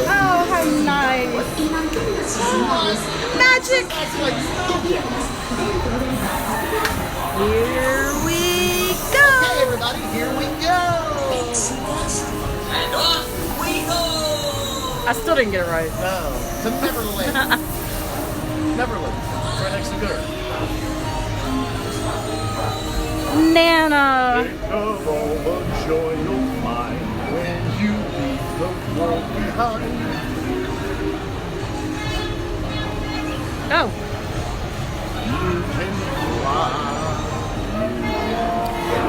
Oh, how nice. Magic. Here we go. Okay, everybody, here we go. And off we go. I still didn't get it right. No, to Neverland. Neverland. It's right next to Good. Nana. Think of all the joy you'll find when you leave the world behind. Oh. You can fly.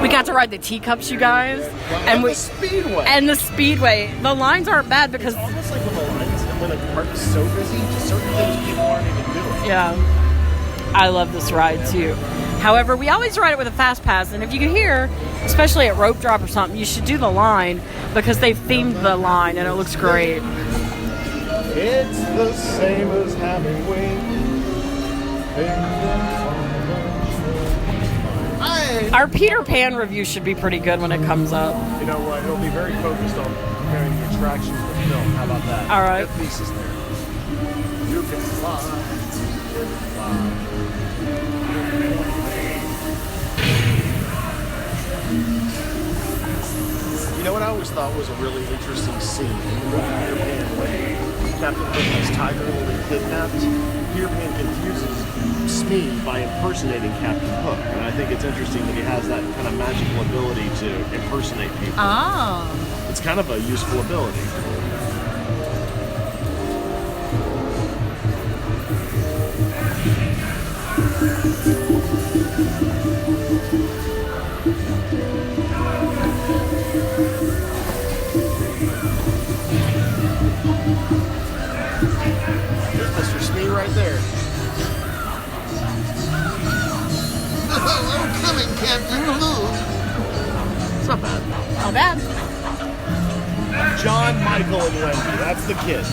We got to ride the teacups, you guys. And the Speedway. And the Speedway. The lines aren't bad because... It's almost like when the lines, when the park is so busy, just certain things people aren't even doing. Yeah. I love this ride too. However, we always ride it with a fast pass, and if you can hear, especially at rope drop or something, you should do the line because they've themed the line and it looks great. It's the same as having wings. Our Peter Pan review should be pretty good when it comes up. You know what? It'll be very focused on comparing the attractions to the film. How about that? All right. That thesis there. You can fly. You know what I always thought was a really interesting scene in the movie Peter Pan when Captain Hook has Tiger Lily kidnapped. Peter Pan confuses Smee by impersonating Captain Hook, and I think it's interesting that he has that kind of magical ability to impersonate people. Oh. It's kind of a useful ability. There's Mr. Smee right there. I'm coming, Captain. It's not bad. Not bad. John, Michael, and Wendy. That's the kids.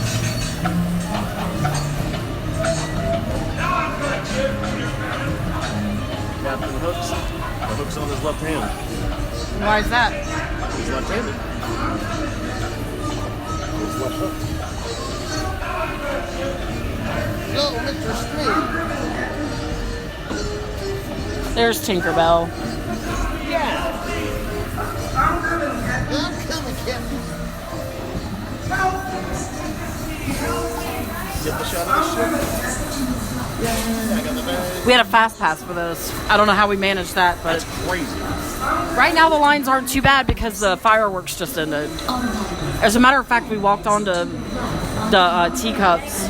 Captain Hook's. The hook's on his left hand. Why is that? He's left-handed. His left hook. Go, Mr. Smee. There's Tinkerbell. Yeah. I'm coming, Captain. Get the shot of the ship. Yeah, I got the bag. We had a fast pass for this. I don't know how we managed that, but That's crazy. right now the lines aren't too bad because the fireworks just ended. As a matter of fact, we walked onto the teacups,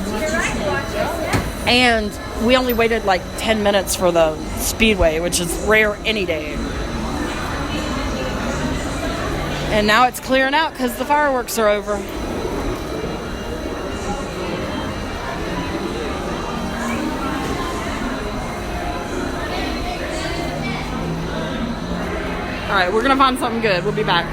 and we only waited like 10 minutes for the Speedway, which is rare any day. And now it's clearing out because the fireworks are over. All right, we're gonna find something good. We'll be back.